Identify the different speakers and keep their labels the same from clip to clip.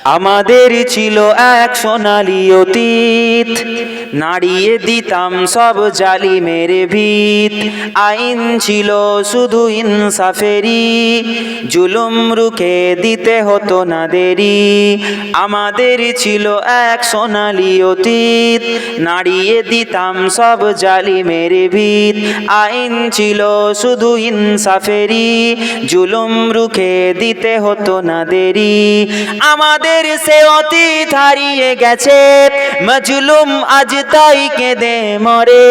Speaker 1: আমাদের ছিল এক সোনালি অতীত, নাড়িয়ে দিতাম সব জালিমের ভিত। আইন ছিল শুধু ইনসাফেরি, জুলুম রুখে দিতে হতো না দেরি। আমাদের ছিল এক সোনালি অতীত, নাড়িয়ে দিতাম সব জালিমের ভিত। আইন ছিল শুধু ইনসাফেরি, জুলুম রুখে দিতে হতো না দেরি। আমাদের সে অতীত হারিয়ে গেছে, মজলুম আজ তাই কেঁদে মরে।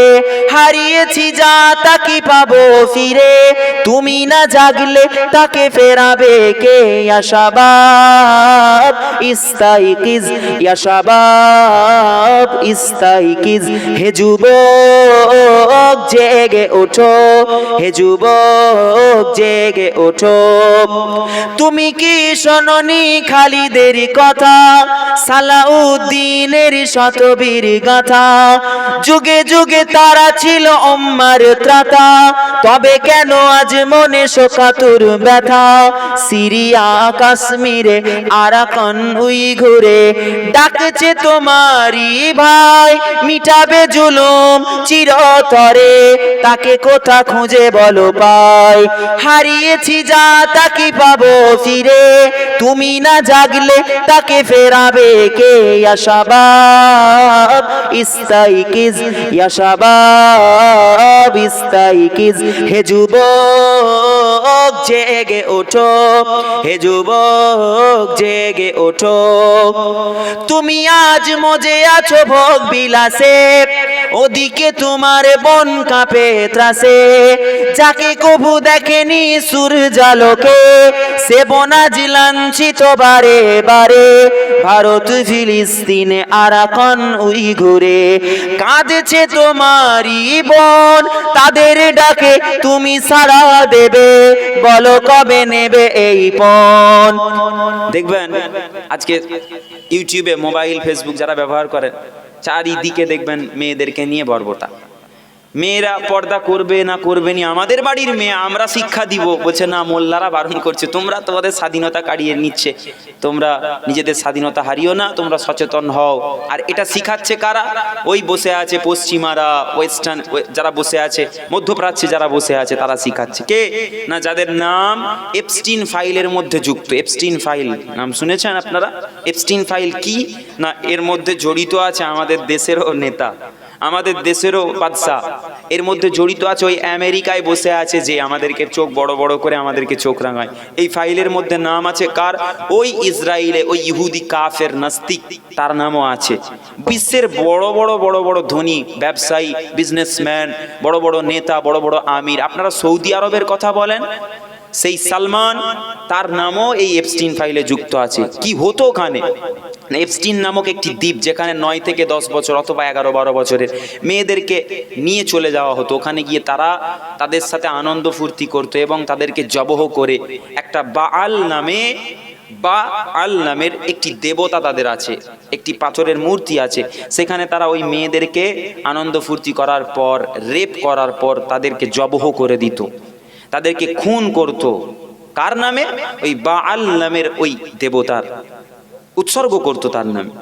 Speaker 1: হারিয়েছি যা তা কি পাবো ফিরে, তুমি না জাগলে তাকে ফেরাবে কে? ইয়া শাবাব ইস্তাইকিজ, ইয়া শাবাব ইস্তাইকিজ। হে যুবক জেগে ওঠো, হে যুবক জেগে ওঠো। তুমি কি শোনোনি খালিদের কথা, সালাউদ্দিনের শতবীর গাথা? যুগে যুগে তারা ছিল উম্মার ত্রাতা, তবে কেন আজ মনে শোকাতুর ব্যথা? সিরিয়া কাশ্মীরে আরাকান উইঘুরে ডাকছে তোমারই ভাই, মিটাবে জুলুম চিরতরে, তাকে কোথা খুঁজে বলো পাই? হারিয়েছি যা তা কি পাবো ফিরে, তুমি না জাগলে তাকে ফেরাবে কে? ইয়া শাবাব ইস্তাইকিজ, ইয়া শাবাব ইস্তাইকিজ। হে যুবক জেগে ওঠো, হে যুবক জেগে ওঠো। তুমি আজ মজে আছো ভোগ বিলাসে, ওদিকে তোমার বন কাঁপে ত্রাসে। যাকে কভু দেখেনি সূর্যালোকে, সে বনাজ লাঞ্ছিত বারে বারে। ভারত ফিলিস্তিনে আরাকান উইঘুরে কাঁদছে তোমারই বোন, তাদের ডাকে তুমি সাড়া দেবে, বলো কবে নেবে এই পণ? দেখবেন আজকে ইউটিউবে, মোবাইল, ফেসবুক যারা ব্যবহার করেন, চারিদিকে দেখবেন মেয়েদেরকে নিয়ে বর্বরতা। মেয়েরা পর্দা করবে না করবে নি, আমাদের বাড়ির মেয়ে আমরা শিক্ষা দিব, বলছে না মোল্লারা বারণ করছে। তোমরা তোমাদের স্বাধীনতা কাড়িয়ে নিচ্ছে, তোমরা নিজেদের স্বাধীনতা হারিও না, তোমরা সচেতন হও। আর এটা শিখাচ্ছে কারা? ওই বসে আছে পশ্চিমারা, ওয়েস্টার্ন যারা বসে আছে, মধ্যপ্রাচ্যে যারা বসে আছে, তারা শিখাচ্ছে। কে? না যাদের নাম এপস্টিন ফাইলের মধ্যে যুক্ত। এপস্টিন ফাইল নাম শুনেছেন আপনারা? এপস্টিন ফাইল কি না, এর মধ্যে জড়িত আছে আমাদের দেশেরও নেতা, আমাদের দেশেরও বাদশা, এর মধ্যে জড়িত আছে। ওই আমেরিকায় বসে আছে যে আমাদেরকে চোখ বড় বড় করে আমাদেরকে চোখ রাঙায়। এই ফাইলের মধ্যে নাম আছে কার? ওই ইসরায়েলে ওই ইহুদি কাফের নাস্তিক, তার নামও আছে। বিশ্বের বড় বড় বড় বড় ধনী ব্যবসায়ী, বিজনেসম্যান, বড় বড় নেতা, বড় বড় আমির, আপনারা সৌদি আরবের কথা বলেন, সেই সালমান, তার নামও এই এপস্টিন ফাইলে যুক্ত আছে। কি হতো ওখানে? এপস্টিন নামক একটি দ্বীপ, যেখানে 9 থেকে 10 বছর অথবা 11-12 বছরের মেয়েদেরকে নিয়ে চলে যাওয়া হতো। ওখানে গিয়ে তারা তাদের সাথে আনন্দ ফুর্তি করতো এবং তাদেরকে জবহ করে একটা বাআল নামের একটি দেবতা তাদের আছে, একটি পাথরের মূর্তি আছে। সেখানে তারা ওই মেয়েদেরকে আনন্দ ফুর্তি করার পর, রেপ করার পর তাদেরকে জবহ করে দিত, তাদেরকে খুন করত। কার নামে? ওই বাআল নামের ওই দেবতার, উৎসর্গ করত তার নামে।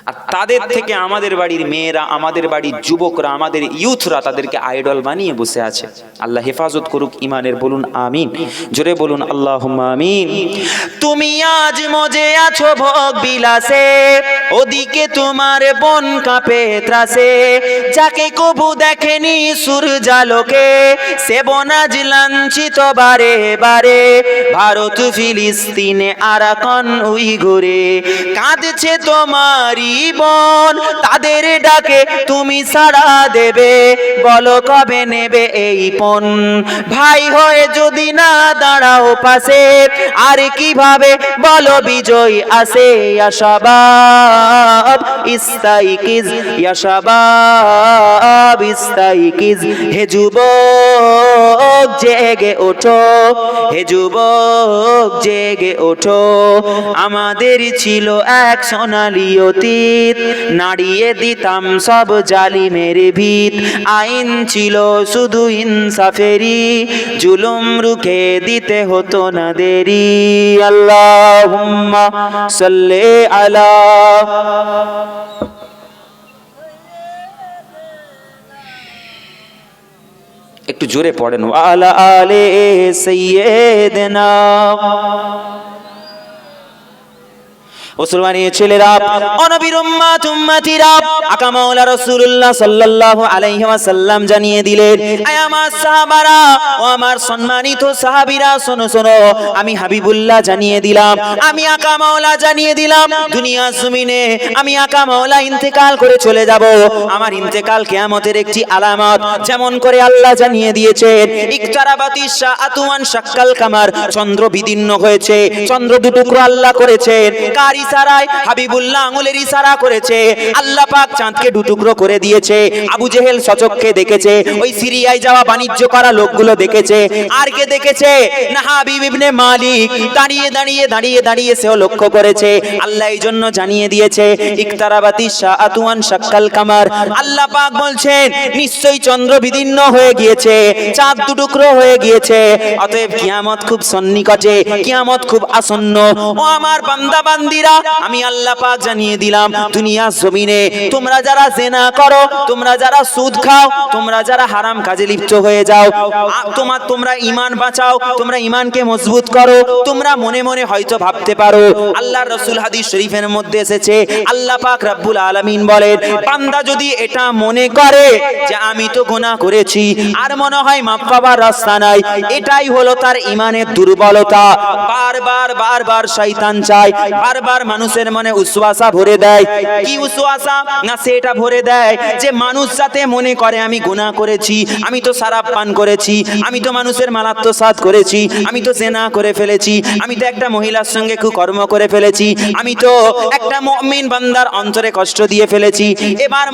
Speaker 1: আর তাদের থেকে আমাদের বাড়ির মেয়েরা, আমাদের বাড়ির যুবকরা, আমাদের ইউথরা তাদেরকে আইডল বানিয়ে বসে আছে। আল্লাহ হেফাজত করুক ইমানের, বলুন আমিন, জোরে বলুন আল্লাহুম্মা আমিন। তুমি আজ মজে আছো ভোগ বিলাসে, ওদিকে তোমার বন কাঁপে ত্রাসে। যাকে কবু দেখেনি সূর্যালোকে, সে বনাজ লাঞ্ছিত বারে বারে। ভারত ফিলিস্তিনে আরাকান উইঘুরে কাঁদছে তোমারই বোন, তাদের ডাকে তুমি সাড়া দেবে, বলো কবে নেবে এই পণ? ভাই হয়ে যদি না দাঁড়াও পাশে, আর কিভাবে বলো বিজয় আসে? ইয়া শাবাব শাবাব ইস্তাইকিজ, ইয়া শাবাব ইস্তাইকিজ। হে যুবক জেগে ওঠো, হে যুবক জেগে ওঠো। আমাদের ছিল এক সোনালী অতীত, নাড়িয়ে দিতাম সব জালিমের ভিত। আইন ছিল শুধু ইনসাফেরি, জুলুম রুখে দিতে হতো না দেরি। আল্লাহুম্মা সাল্লি আলা। একটু জোরে পড়েন, আলা আলে সাইয়্যিদিনা। মুসলমানের ছেলেরা, অনবীর উম্মত উম্মতিরা, আকা মাওলা রাসূলুল্লাহ সাল্লাল্লাহু আলাইহি ওয়াসাল্লাম জানিয়ে দিলেন, আয় আমার সাহাবারা ও আমার সম্মানিত সাহাবীরা, শোনো শোনো, আমি হাবিবুল্লাহ জানিয়ে দিলাম, আমি আকা মাওলা জানিয়ে দিলাম, দুনিয়া জমিনে আমি আকা মাওলা ইন্তেকাল করে চলে যাব। আমার ইন্তেকাল কিয়ামতের একটি আলামত। যেমন করে আল্লাহ জানিয়ে দিয়েছেন, ইকতারাবাতিস সাআতু ওয়ান শাক্কাল কামার, চন্দ্র বিদীর্ণ হয়েছে, চন্দ্র দুটুকরো আল্লাহ করেছেন। কার ইশারায়? হাবিবুল্লাহ আঙ্গুলের ইশারা করেছে। আল্লাহ পাক চাঁদকে দুটুকরো করে দিয়েছে। আবু জেহেল সচক্ষে দেখেছে, ওই সিরিয়ায় যাওয়া বাণিজ্য করা লোকগুলো দেখেছে। আর কে দেখেছে? না হাবিব ইবনে মালিক দাঁড়িয়ে দাঁড়িয়ে দাঁড়িয়ে দাঁড়িয়ে সেও লক্ষ্য করেছে। আল্লাহ এই জন্য জানিয়ে দিয়েছে, ইকতারাবাতিস সাআতু ওয়ান শাক্কাল কামার। আল্লাহ পাক বলছেন, নিশ্চয়ই চন্দ্র বিদীর্ণ হয়ে গিয়েছে, চাঁদ দুটুকরো হয়ে গিয়েছে, অতএব কিয়ামত খুব সন্নিকটে, কিয়ামত খুব আসন্ন। ও আমার বান্দা বান্দিরা, আমি আল্লাহ পাক জানিয়ে দিলাম, দুনিয়া জমিনে তোমরা যারা জিনা করো, তোমরা যারা সুদ খাও, তোমরা যারা হারাম কাজে লিপ্ত হয়ে যাও, তোমরা ঈমান বাঁচাও, তোমরা ঈমানকে মজবুত করো। তোমরা মনে মনে হয়তো ভাবতে পারো, আল্লাহর রাসূল হাদিস শরীফের মধ্যে এসেছে, আল্লাহ পাক রব্বুল আলামিন বলেন, বান্দা যদি এটা মনে করে যে আমি তো গুনাহ করেছি, আর মনে হয় মাফ পাবার রাস্তা নাই, এটাই হলো তার ঈমানের দুর্বলতা। বারবার বারবার শয়তান চায়, বারবার মানুষের মনে উসওয়াসা ভরে দেয়। কি উসওয়াসা? না সেটা ভরে দেয় যে মানুষ যাতে মনে করে আমি গুনাহ করেছি, আমি তো শরাব পান করেছি, আমি তো মানুষের মাল আত্মসাৎ করেছি, আমি তো জিনা করে ফেলেছি, আমি তো একটা মহিলার সঙ্গে কুকর্ম করে ফেলেছি, আমি তো একটা মুমিন বান্দার অন্তরে কষ্ট দিয়ে ফেলেছি। এবার